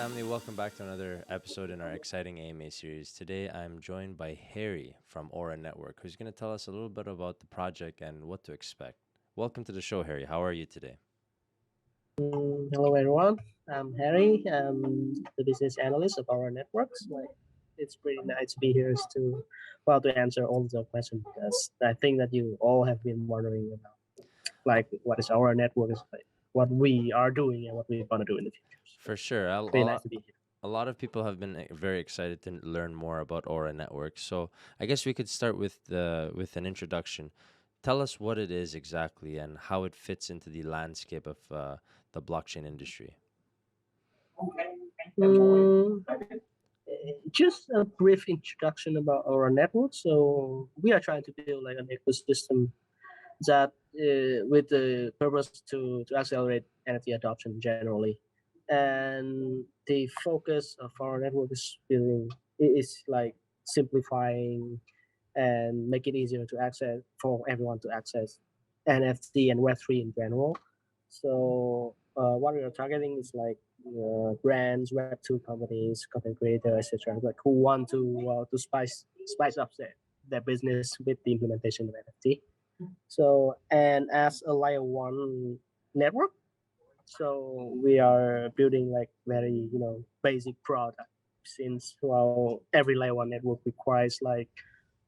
family. Welcome back to another episode in our exciting AMA series. Today, I'm joined by Harry from Aura Network, who's going to tell us a little bit about the project and what to expect. Welcome to the show, Harry. How are you today? Hello everyone, I'm Harry. I'm the business analyst of our networks. It's pretty nice to be here to answer all the questions because I think that you all have been wondering about what is our network is like, what we are doing and what we're gonna do in the future. So For sure. it's pretty nice to be here. A lot of people have been very excited to learn more about Aura Network. So I guess we could start with an introduction. Tell us what it is exactly and how it fits into the landscape of the blockchain industry. Mm, just a brief introduction about our network. So we are trying to build like an ecosystem that with the purpose to accelerate NFT adoption generally. And the focus of our network is like simplifying and make it easier to access for everyone to access NFT and Web3 in general. So what we are targeting is like brands, Web2 companies, content creators, etc., like who want to spice up their business with the implementation of NFT. So, and as a layer one network, so we are building like very basic product since every layer one network requires like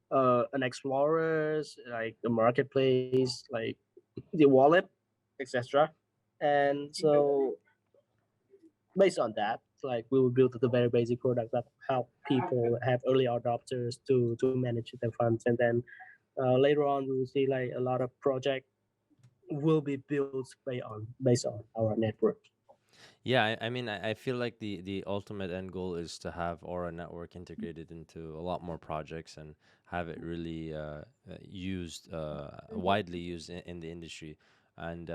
an explorers, like the marketplace, like the wallet, etc. And so based on that, like we will build the very basic product that help people have early adopters to manage their funds, and then later on we will see like a lot of project will be built based on our network. Yeah, I mean, I feel like the ultimate end goal is to have Aura Network integrated into a lot more projects and have it really used, widely used in the industry. And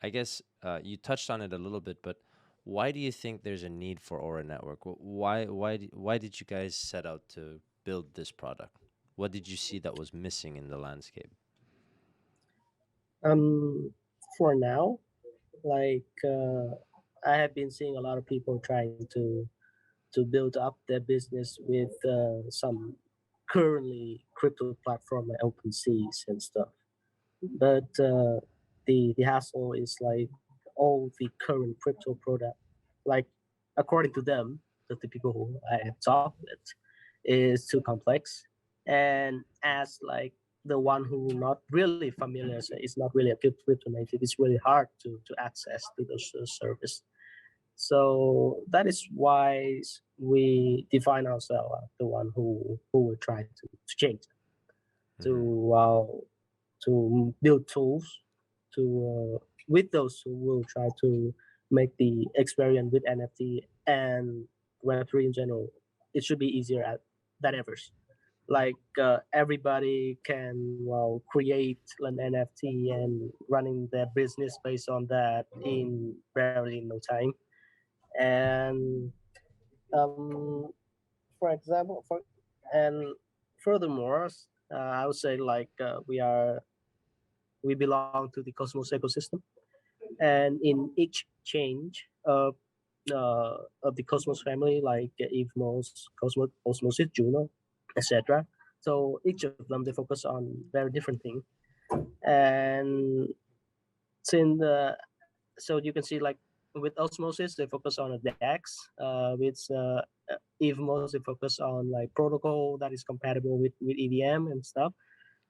I guess you touched on it a little bit, but why do you think there's a need for Aura Network? Why did you guys set out to build this product? What did you see that was missing in the landscape? Um, for now, I have been seeing a lot of people trying to build up their business with some currently crypto platform like OpenSeas and stuff. But the hassle is like all the current crypto product, like according to them, the people who I have talked with, is too complex. And as like the one who not really familiar, so it's not really a crypto native, it's really hard to access to those service. So that is why we define ourselves as the one who will try to change Mm-hmm. to to build tools to with those who will try to make the experience with NFT and Web3 in general. It should be easier than ever. Like everybody can create an NFT and running their business based on that in barely no time. And um, for example, and furthermore, I would say like we belong to the Cosmos ecosystem, and in each change of the Cosmos family, like Evmos, Osmosis, Juno, etc. So each of them they focus on very different things, and since so you can see like with Osmosis they focus on a DEX, with Evmos they focus on like protocol that is compatible with EVM and stuff.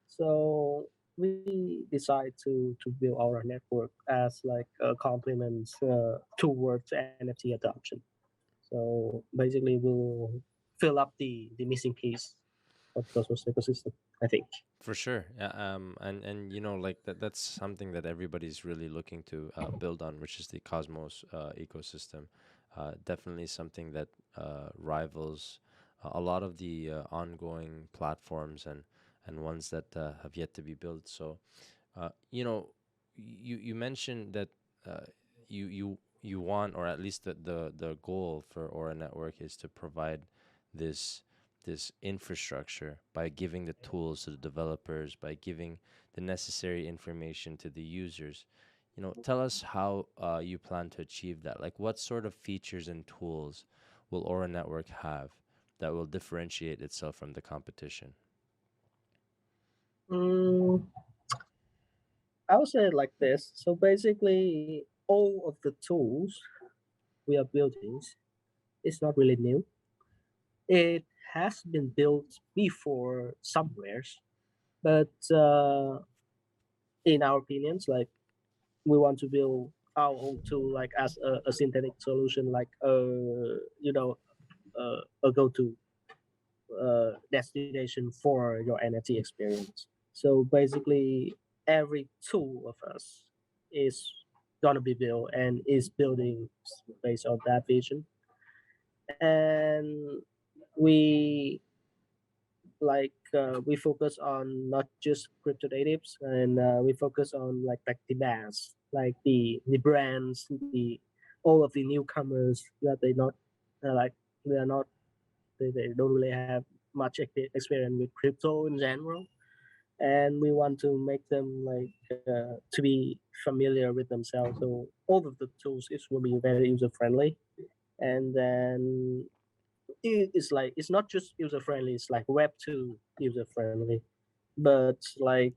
So we decide to build our network as like a complement towards NFT adoption. So basically, we'll fill up the missing piece of the Cosmos ecosystem, I think. For sure, yeah, and like that's something that everybody's really looking to build on, which is the Cosmos ecosystem. Definitely something that rivals a lot of the ongoing platforms and ones that have yet to be built. So, you know, you mentioned that uh, you want, or at least the goal for Aura Network is to provide this this infrastructure by giving the tools to the developers, by giving the necessary information to the users. Tell us how you plan to achieve that. Like, what sort of features and tools will Aura Network have that will differentiate itself from the competition? Mm, I would say it like this. So basically, all of the tools we are building is not really new. It has been built before somewheres, but in our opinions, like we want to build our own tool, like as a synthetic solution, like a go-to destination for your NFT experience. So basically, every tool of us is gonna be built and is building based on that vision. And we we focus on not just crypto natives, and we focus on like the mass, like the brands, the all of the newcomers that like they are not they don't really have much experience with crypto in general, and we want to make them to be familiar with themselves. So all of the tools is will be very user friendly, and then it's like it's not just user friendly. It's like Web 2 user friendly, but like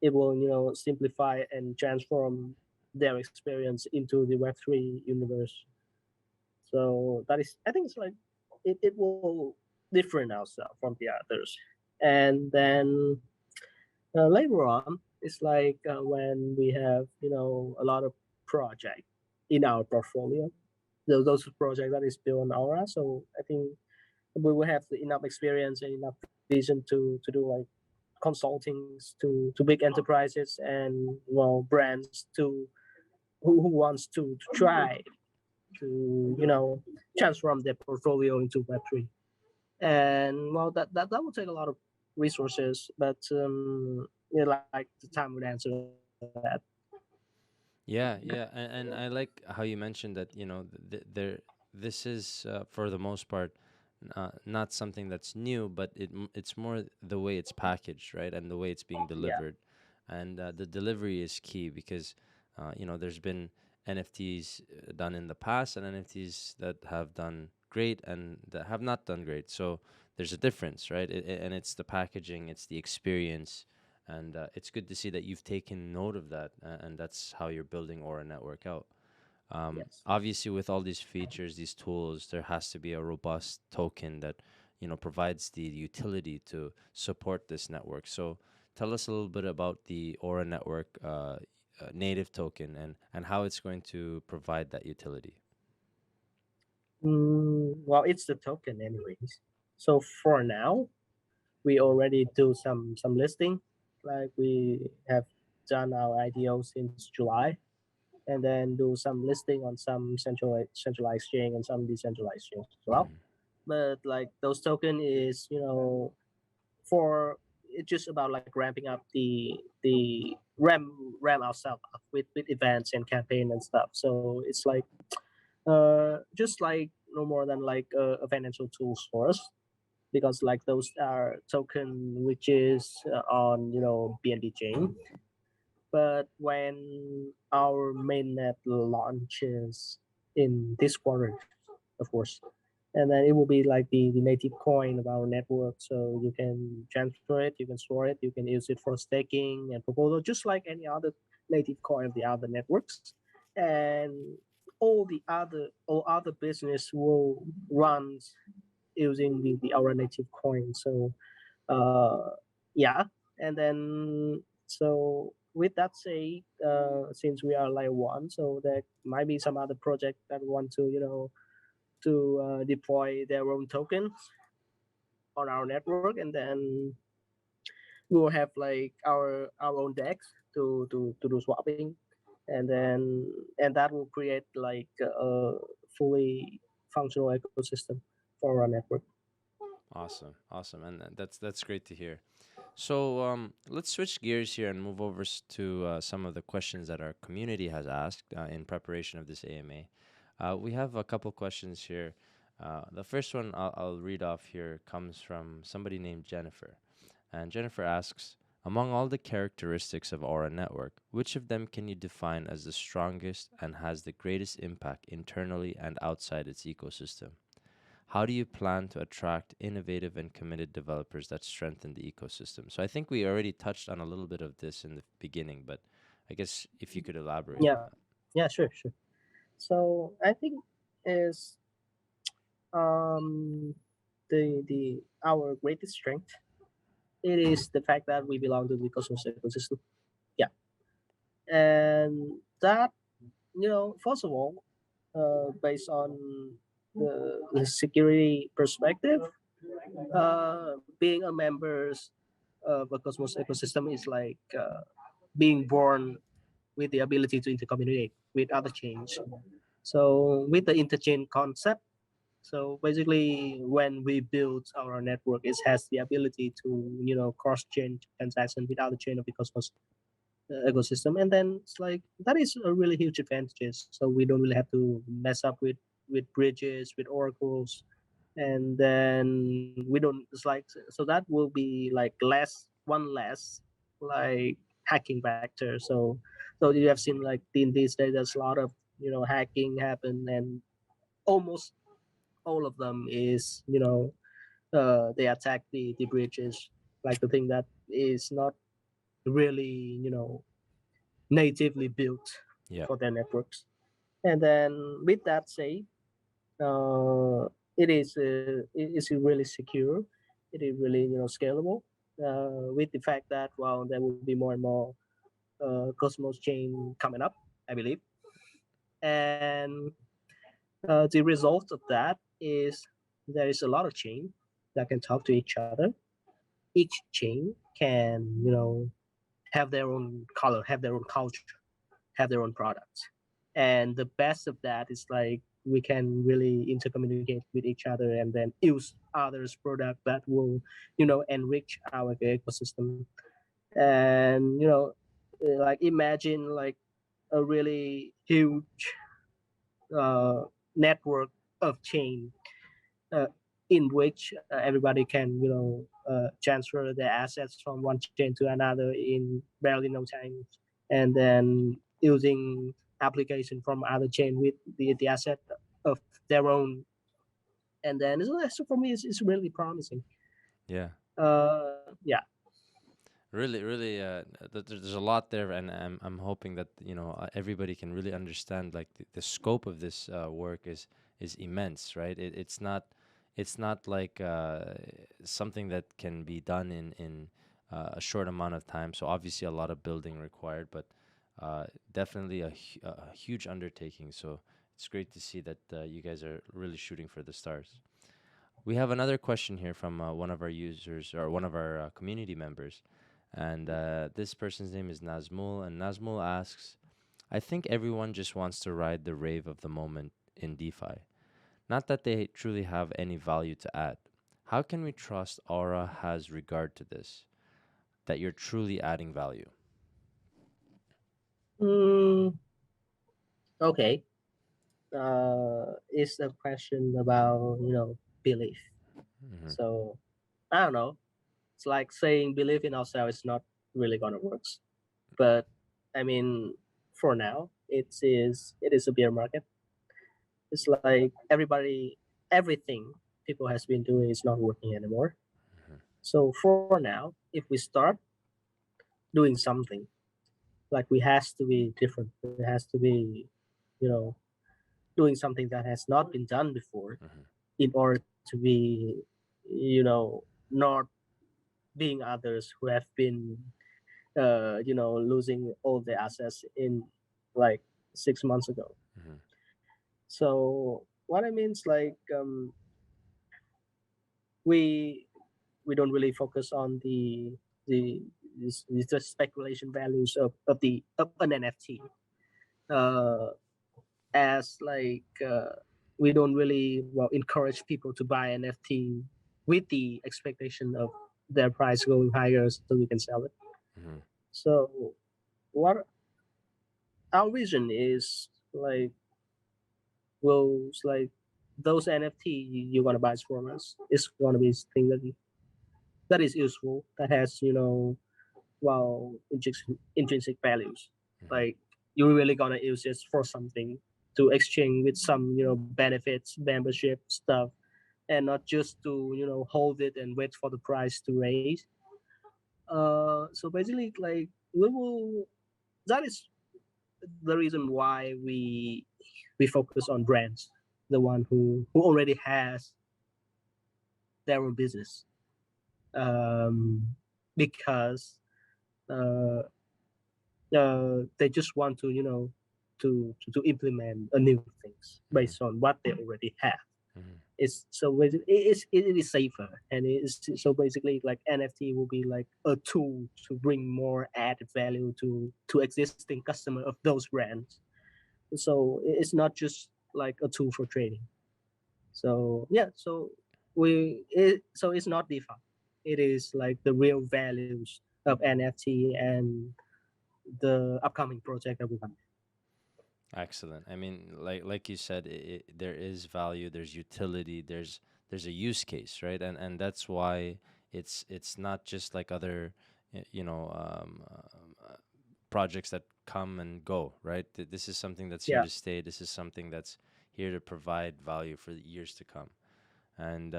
it will simplify and transform their experience into the Web 3 universe. So that is, I think it's like it will different ourselves from the others. And then later on, it's like when we have a lot of project in our portfolio, those projects that is built on Aura. So I think we will have enough experience and enough vision to do like consultings to big enterprises and brands to who wants to try to transform their portfolio into Web 3. And that will take a lot of resources, but like the time would answer that. Yeah, yeah, and I like how you mentioned that this is for the most part not something that's new, but it's more the way it's packaged, right, and the way it's being Yeah. delivered, and the delivery is key because there's been NFTs done in the past and NFTs that have done great and that have not done great. So there's a difference, right? And it's the packaging, it's the experience, and it's good to see that you've taken note of that, and that's how you're building Aura Network out. Yes. Obviously, with all these features, these tools, there has to be a robust token that provides the utility to support this network. So, tell us a little bit about the Aura Network native token and how it's going to provide that utility. Well, it's the token anyways. So for now, we already do some listing. Like we have done our IDO since July, and then do some listing on some centralized exchange and some decentralized exchange as well. Mm-hmm. But like those token is for it's just about like ramping up the ram ourselves up with events and campaign and stuff. So it's like just like no more than like a financial tools for us, because like those are token which is on BNB chain. But when our mainnet launches in this quarter, of course, and then it will be like the native coin of our network. So you can transfer it, you can store it, you can use it for staking and proposal, just like any other native coin of the other networks. And all other business will run using the our native coin. So uh, yeah, and then so with that said, since we are layer one, so there might be some other project that want to deploy their own tokens on our network, and then we will have like our own decks to do swapping, and then and that will create like a fully functional ecosystem for our network. Awesome, awesome, and that's great to hear. So let's switch gears here and move over to some of the questions that our community has asked in preparation of this AMA. We have a couple questions here. The first one I'll read off here comes from somebody named Jennifer. And Jennifer asks, Among all the characteristics of Aura Network, which of them can you define as the strongest and has the greatest impact internally and outside its ecosystem? How do you plan to attract innovative and committed developers that strengthen the ecosystem? So I think we already touched on a little bit of this in the beginning, but I guess if you could elaborate on Yeah, that. yeah, sure. So I think is um the our greatest strength, it is the fact that we belong to the Cosmos ecosystem. Yeah, and that, first of all, based on the security perspective, being a members of a Cosmos ecosystem is like being born with the ability to intercommunicate with other chains. So with the interchain concept, so basically when we build our network, it has the ability to cross chain transaction with other chain of the Cosmos ecosystem, and then it's like that is a really huge advantages. So we don't really have to mess up with bridges, with oracles, and then we don't. It's like, so that will be like one less like hacking factor. So you have seen like in these days there's a lot of hacking happen, and almost all of them is they attack the bridges, like the thing that is not really natively built Yeah. for their networks. And then with that say, it is really secure. It is really scalable. With the fact that there will be more and more Cosmos chain coming up, I believe, and the result of that is there is a lot of chain that can talk to each other. Each chain can have their own color, have their own culture, have their own products. And the best of that is like we can really intercommunicate with each other and then use others' product that will, enrich our ecosystem. And like imagine like a really huge network of chain uh, in which everybody can transfer their assets from one chain to another in barely no time, and then using application from other chain with the asset of their own. And then so for me it's really promising. Yeah. Yeah. Really, really, there's a lot there, and I'm hoping that everybody can really understand like the scope of this work is immense, right? It's not like something that can be done in a short amount of time. So obviously a lot of building required, but definitely a huge undertaking. So it's great to see that you guys are really shooting for the stars. We have another question here from one of our users or one of our community members. And this person's name is Nazmul. And Nazmul asks, I think everyone just wants to ride the rave of the moment in DeFi. Not that they truly have any value to add. How can we trust Aura has regard to this, that you're truly adding value? mm, okay. It's a question about belief. Mm-hmm. So I don't know. It's like saying believe in ourselves is not really gonna work. But I mean, for now, it is a bear market. It's like everything people has been doing is not working anymore. Mm-hmm. So for now, if we start doing something, like we has to be different. It has to be, you know, doing something that has not been done before, Mm-hmm. in order to be, not being others who have been, losing all their assets in like 6 months ago. Mm-hmm. So what I mean is like we we don't really focus on the the speculation values of an NFT. Uh, as like we don't really encourage people to buy NFT with the expectation of their price going higher so we can sell it. Mm-hmm. So what our vision is like was like those NFT you're gonna buy from us is gonna be thing that is useful, that has well, intrinsic values. Hmm. Like you're really gonna use this for something to exchange with some, benefits, membership stuff, and not just to, hold it and wait for the price to raise. So basically, like we will. That is the reason why we focus on brands, the one who already has their own business, um, because uh, they just want to to implement a new things Hmm. based on what they already have. Hmm. It's so it is safer, and it is so basically like NFT will be like a tool to bring more added value to existing customer of those brands. So it's not just like a tool for trading. So yeah, so it's not DeFi. It is like the real values of NFT and the upcoming project that we have. Excellent. I mean, like you said, there is value, there's utility, there's a use case, right? And that's why it's not just like other, projects that come and go, right? This is something that's here Yeah. to stay. This is something that's here to provide value for the years to come, and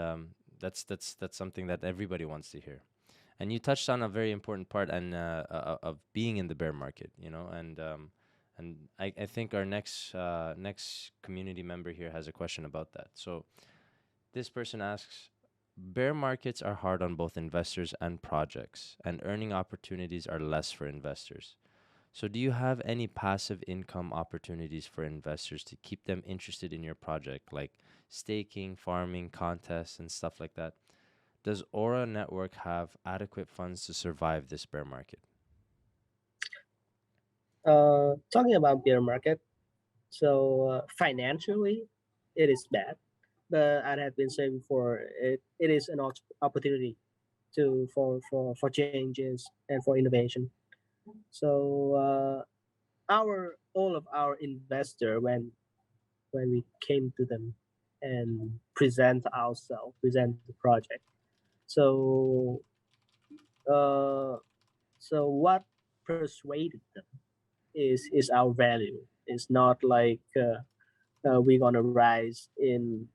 that's something that everybody wants to hear. And you touched on a very important part and of being in the bear market, and I think our next community member here has a question about that. So this person asks, bear markets are hard on both investors and projects, and earning opportunities are less for investors. So do you have any passive income opportunities for investors to keep them interested in your project, like staking, farming, contests, and stuff like that? Does Aura Network have adequate funds to survive this bear market? Talking about bear market, so financially, it is bad, but I have been saying before, it is an opportunity to for changes and for innovation. So our all of our investor when we came to them and present the project. So uh, so what persuaded them is our value. It's not like we're gonna rise in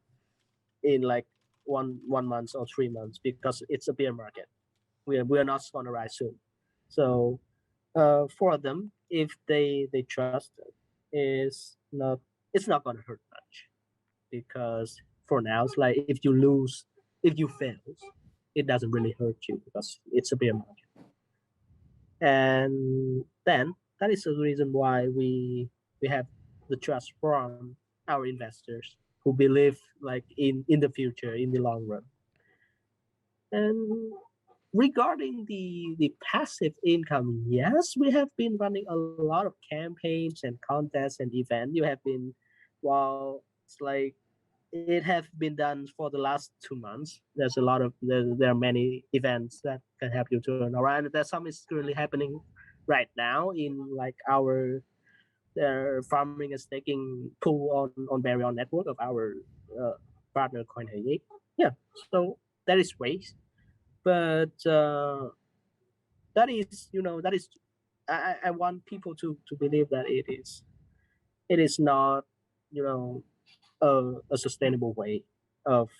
like one month or 3 months because it's a bear market. We are not gonna rise soon. So for them, if they trust it, is not it's not gonna hurt much because for now it's like if you fail, it doesn't really hurt you because it's a bear market. And then that is the reason why we have the trust from our investors who believe like in the future in the long run. And regarding the passive income, yes, we have been running a lot of campaigns and contests and events. You have been, well, it's like it have been done for the last 2 months. There's a lot of there are many events that can help you turn around. There's some is currently happening right now in like our farming and staking pool on Baryon network of our uh, partner Coin88. Yeah, so that is ways, but that is that is I want people to believe that it is not you know a sustainable way of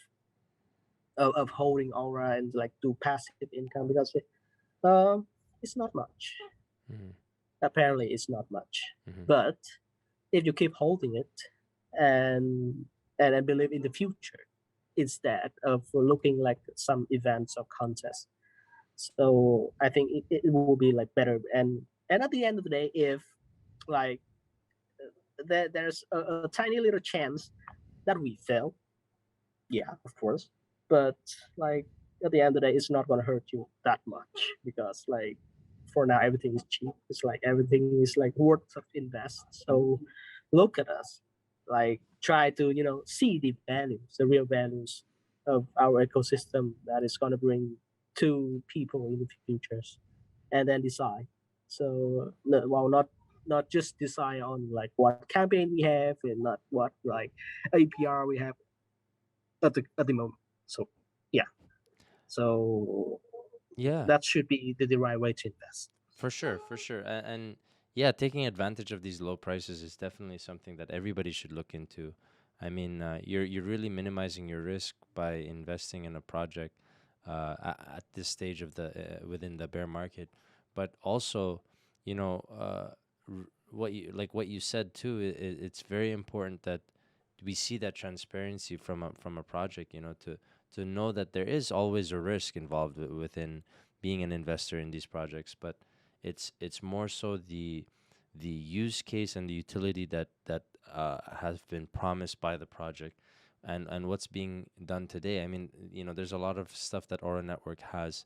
of holding aura and like do passive income because it's not much. Mm-hmm. Apparently, it's not much. Mm-hmm. But if you keep holding it and and believe in the future instead of looking like some events or contests, so I think it will be like better. And at the end of the day, if like there's a tiny little chance that we fail, yeah, of course. But like at the end of the day, it's not gonna hurt you that much because like for now everything is cheap. It's like everything is like worth of invest. So look at us, like try to see the values, the real values of our ecosystem that is gonna bring to people in the futures, and then decide. So well, not just decide on like what campaign we have and not what like APR we have at the moment. So yeah, so Yeah. that should be the right way to invest. For sure, for sure. And yeah, taking advantage of these low prices is definitely something that everybody should look into. I mean, you're really minimizing your risk by investing in a project at this stage of the within the bear market, but also, you know, what you said too. It's very important that we see that transparency from a project. You know, to know that there is always a risk involved within being an investor in these projects, but it's more so the use case and the utility that has been promised by the project, and what's being done today. I mean, there's a lot of stuff that Aura Network has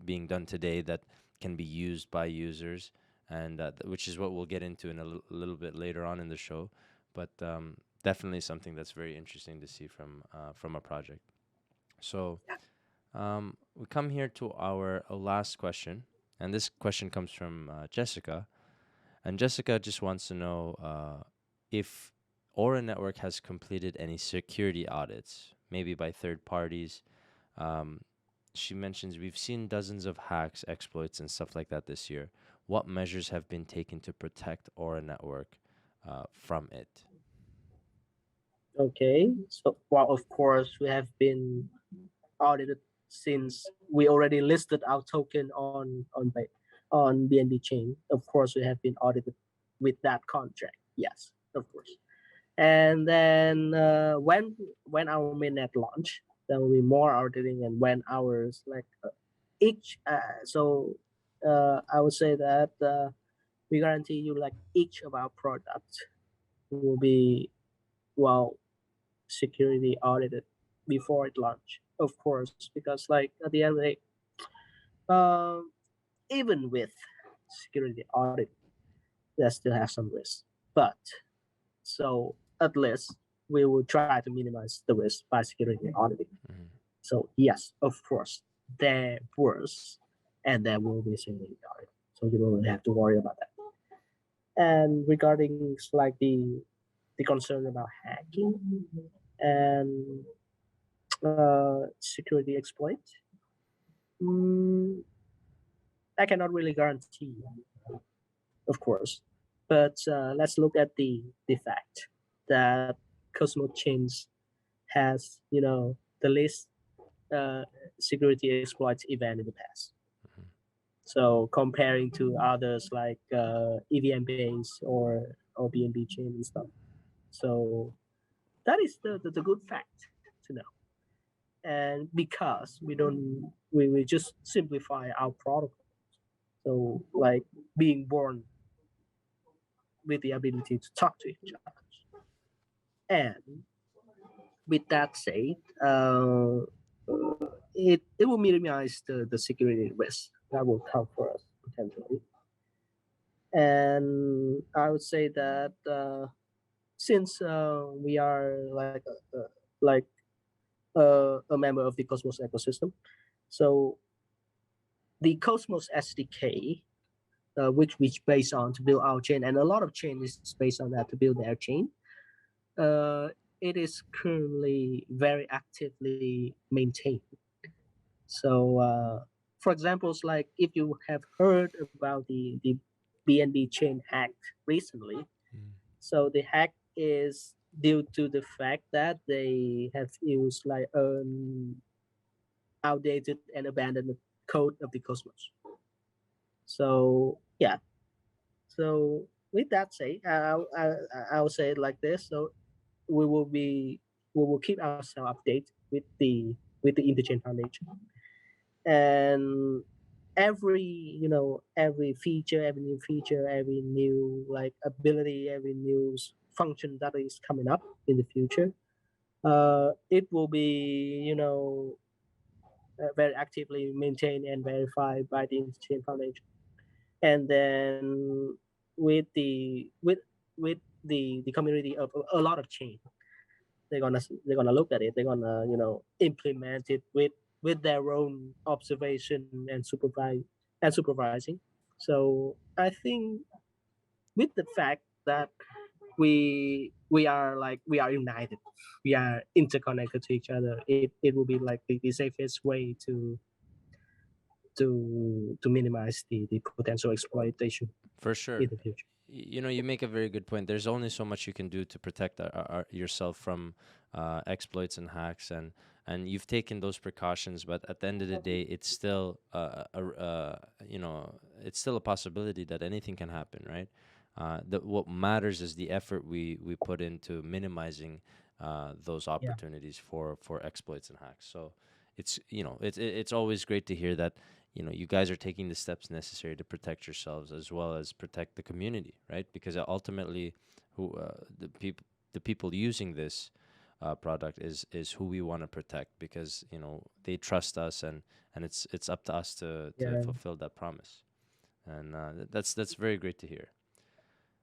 being done today that can be used by users, and which is what we'll get into in a little bit later on in the show. But definitely something that's very interesting to see from a project. So we come here to our last question, and this question comes from Jessica. And Jessica just wants to know if Aura Network has completed any security audits, maybe by third parties. Um, she mentions we've seen dozens of hacks, exploits, and stuff like that this year. What measures have been taken to protect Aura Network from it? Okay, so well, of course, we have been audited since we already listed our token on BNB chain. Of course, we have been audited with that contract. Yes, of course. And then when our mainnet launch, there will be more auditing, and when ours like each I would say that we guarantee you like each of our products will be well security audited before it launch, of course, because like at the end of the day, um, even with security audit, they still have some risk. But so at least we will try to minimize the risk by security auditing. Mm-hmm. So yes, of course, there was and there will be security audit. So you don't really have to worry about that. And regarding like the concern about hacking and security exploit, mm, I cannot really guarantee, of course. But let's look at the fact that Cosmos Chains has, the least uh, security exploits event in the past. Mm-hmm. So comparing to others like EVM base or BNB chain and stuff. So that is the good fact to know. And because we just simplify our protocol. So like being born with the ability to talk to each other. And with that said, it will minimize the security risk that will come for us potentially. And I would say that since we are like a member of the Cosmos ecosystem, so the Cosmos SDK, which based on to build our chain, and a lot of chain is based on that to build their chain. Uh, it is currently very actively maintained. So, for examples, like if you have heard about the BNB chain hack recently, so the hack is due to the fact that they have used like outdated and abandoned code of the Cosmos. So yeah. So with that said, I'll say it like this. So we will be we will keep ourselves updated with the Interchain Foundation, and every feature, every new feature, every new like ability, every new function that is coming up in the future, it will be very actively maintained and verified by the Interchain Foundation. And then with the community of a lot of chain, they're gonna look at it, they're gonna implement it with their own observation and supervising. So I think with the fact that we are united, we are interconnected to each other, it will be like the safest way to minimize the potential exploitation For in sure. the future. You know, you make a very good point. There's only so much you can do to protect yourself from exploits and hacks, and you've taken those precautions. But at the end of the day, it's still you know, it's still a possibility that anything can happen, right? What matters is the effort we put into minimizing those Yeah, opportunities for exploits and hacks. So it's, you know, it's always great to hear that, you know, you guys are taking the steps necessary to protect yourselves as well as protect the community, right? Because ultimately, who the people using this product is who we want to protect, because, you know, they trust us, and it's up to us to yeah. fulfill that promise. And that's very great to hear.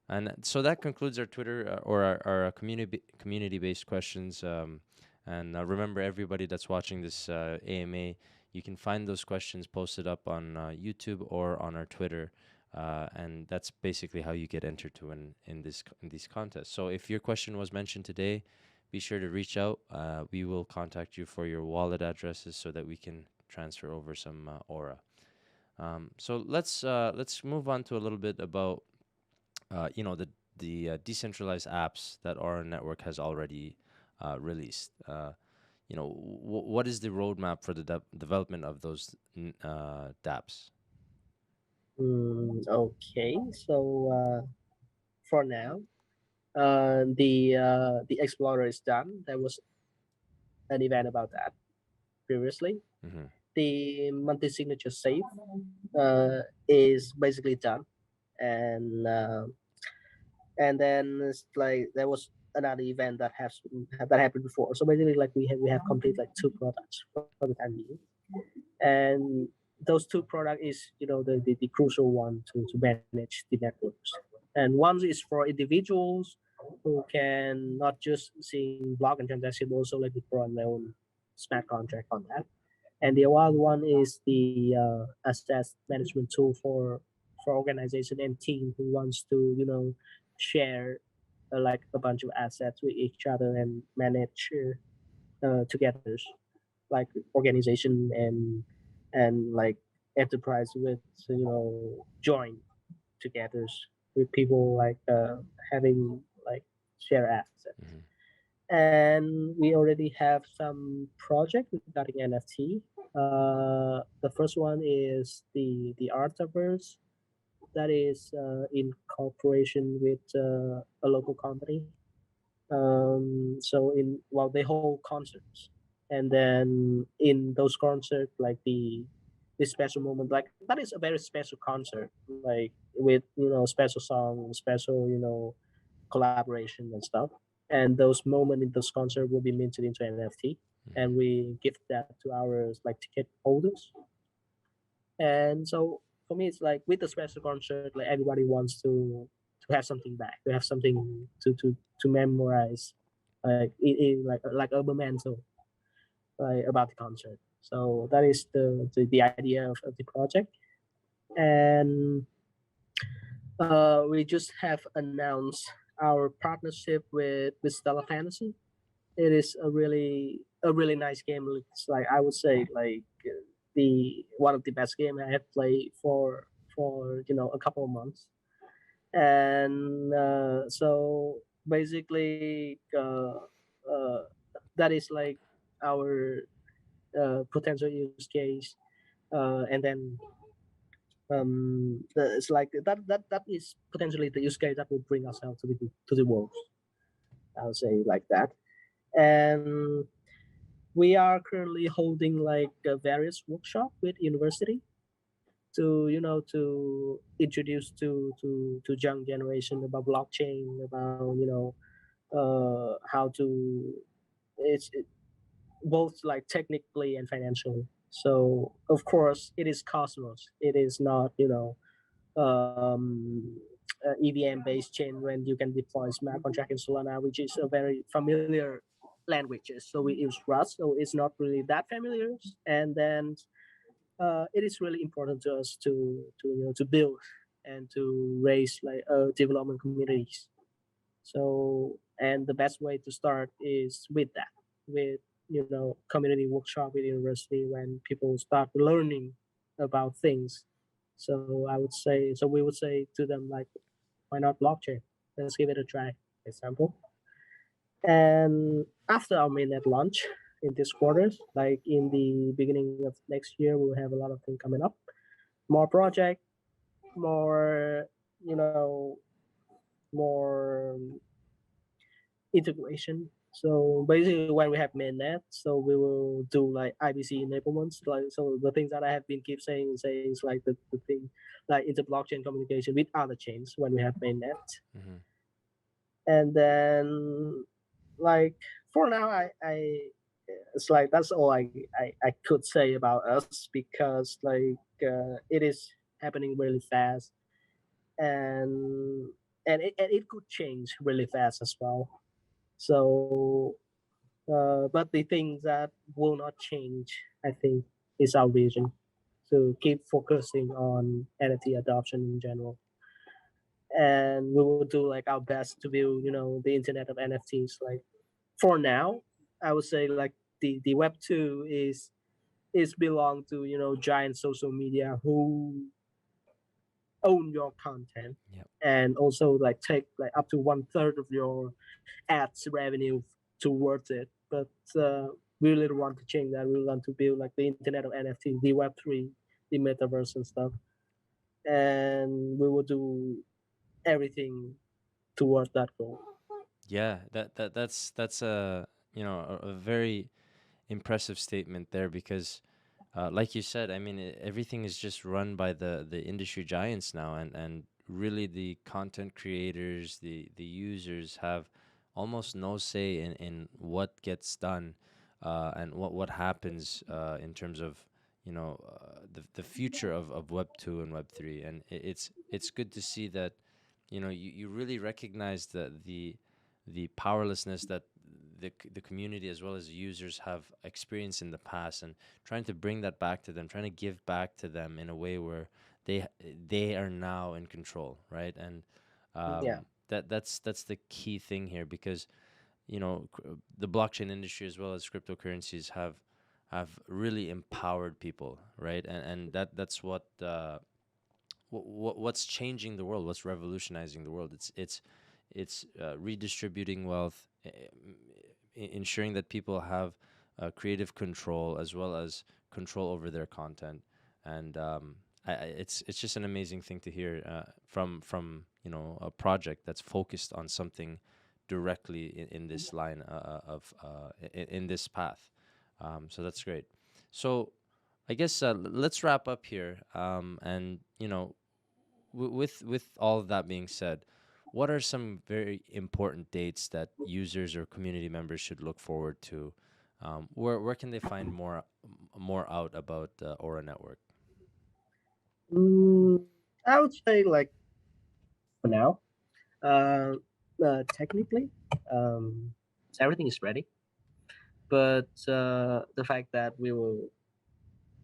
And so that concludes our Twitter or our community based questions. And remember, everybody that's watching this AMA, you can find those questions posted up on YouTube or on our Twitter. And that's basically how you get entered to in these contests. So if your question was mentioned today, be sure to reach out. We will contact you for your wallet addresses so that we can transfer over some aura. So let's move on to a little bit about you know, the decentralized apps that our network has already released. You know, what is the roadmap for the development of those dApps? Okay, so for now, the Explorer is done. There was an event about that previously. Mm-hmm. The multi-signature safe is basically done, and then it's like there was another event that happened before. So basically, like we have complete like two products for the time being, and those two products is, the crucial one to manage the networks. And one is for individuals who can not just seeing block and transaction, but also like deploy their own smart contract on that. And the other one is the asset management tool for organization and team who wants to share like a bunch of assets with each other and manage together, like organization and like enterprise with join together with people like having like share assets. Mm-hmm. And we already have some project regarding NFT. The first one is the Artaverse that is in cooperation with a local company. So in well, they hold concerts, and then in those concerts, like the special moment, like that is a very special concert, like with special song, special collaboration and stuff. And those moments in those concerts will be minted into NFT, Mm-hmm. and we give that to our like ticket holders. And so for me, it's like with the special concert, like everybody wants to have something back, to have something to memorize, like like a memento, like about the concert. So that is the idea of the project. And we just have announced our partnership with Stella Fantasy. It is a really nice game. It's like I would say like the one of the best game I have played for a couple of months. And so basically, that is like our potential use case. And then it's like that is potentially the use case that will bring ourselves to the world. I'll say like that. And we are currently holding like various workshop with university to introduce to young generation about blockchain, about how to it's both like technically and financially. So of course it is Cosmos. It is not EVM based chain when you can deploy smart contract in Solana, which is a very familiar languages. So we use Rust, so it's not really that familiar. And then it is really important to us to build and to raise like development communities. So and the best way to start is with that, with community workshop with university when people start learning. about things. So I would say, so we would say to them like, why not blockchain? Let's give it a try, for example. And after our mainnet launch in this quarter, like in the beginning of next year, we'll have a lot of things coming up. More project, more, you know, more integration. So basically, when we have mainnet, so we will do like IBC enablements. Like so, the things that I have been keep saying is like the thing like inter blockchain communication with other chains when we have mainnet, Mm-hmm. and then like for now, I it's like that's all I could say about us because like it is happening really fast and and it could change really fast as well. So, but the things that will not change, I think, is our vision to keep focusing on NFT adoption in general, and we will do like our best to build, the internet of NFTs. Like for now, I would say like the Web 2 is belong to giant social media who own your content Yep. and also like take like up to one third of your ads revenue towards it. But we really want to change that. We want to build like the internet of NFT, the Web 3, the metaverse and stuff, and we will do everything towards that goal. Yeah, that's a a very impressive statement there because, like you said, I mean everything is just run by the industry giants now, and really the content creators, the users have almost no say in what gets done, and what happens in terms of the future of Web 2 and Web 3, and it's good to see that you really recognize the powerlessness that the community as well as users have experienced in the past, and trying to bring that back to them, trying to give back to them in a way where they they are now in control, right? And Yeah, that's the key thing here because the blockchain industry as well as cryptocurrencies have really empowered people, right? And that's what's changing the world, what's revolutionizing the world. It's redistributing wealth, ensuring that people have creative control as well as control over their content, and it's just an amazing thing to hear from a project that's focused on something directly in this line in this path. So that's great. So I guess let's wrap up here. And with all of that being said, what are some very important dates that users or community members should look forward to? Where can they find more out about Aura Network? mm, I would say like for now, uh, technically, um, everything is ready, but the fact that we will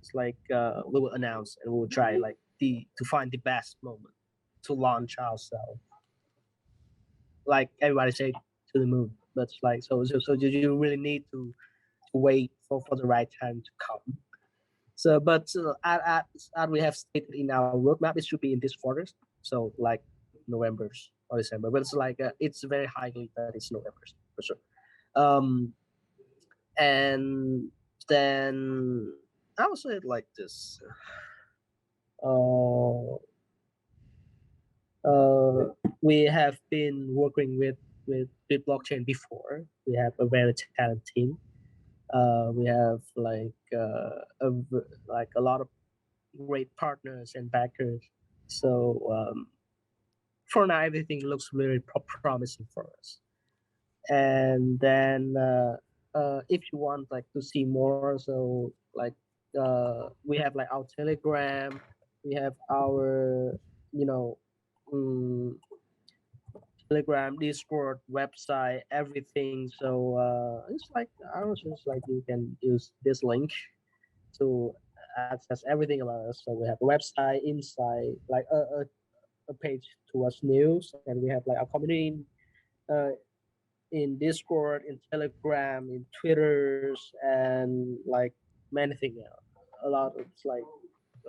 it's like we will announce and we will try like the to find the best moment to launch ourselves. Like everybody say to the moon, but it's like so you really need to wait for the right time to come. So, but as we have stated in our roadmap, it should be in this quarter. So, like November or December, but it's like it's very highly that it's November for sure. Um, and then I would say it like this. Uh, we have been working with blockchain before. We have a very talented team. We have like a lot of great partners and backers. So for now, everything looks really promising for us. And then if you want like to see more, so like we have like our Telegram, we have our you know um, Telegram, Discord, website, everything. So it's like I was just like you can use this link to access everything about us. So we have a website, inside, like a page towards news, and we have like a community in Discord, in Telegram, in Twitters, and like many things. A lot of it's like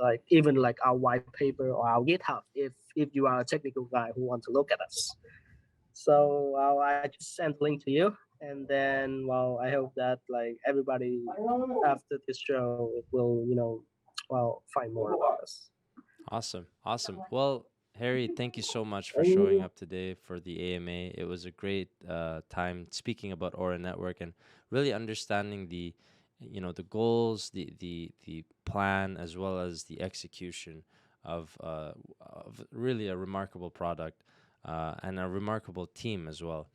like even like our white paper or our GitHub if you are a technical guy who want to look at us. So I just sent the link to you, and then I hope that like everybody after this show will find more about us. Awesome. Awesome. Well, Harry, thank you so much for showing up today for the AMA. It was a great time speaking about Aura Network and really understanding the goals, the plan, as well as the execution of really a remarkable product and a remarkable team as well.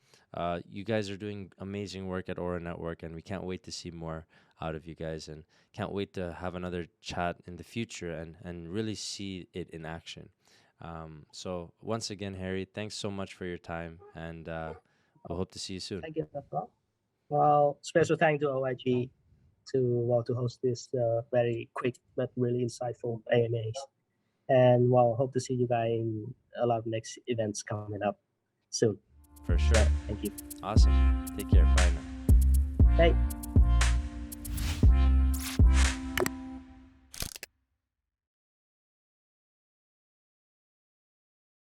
You guys are doing amazing work at Aura Network, and we can't wait to see more out of you guys, and can't wait to have another chat in the future and really see it in action. So once again, Harry, thanks so much for your time, and we'll hope to see you soon. Thank you as well. Well, special thank to OIG to host this very quick but really insightful AMAs. And hope to see you guys in a lot of next events coming up soon. For sure. Thank you. Awesome. Take care. Bye now. Hey.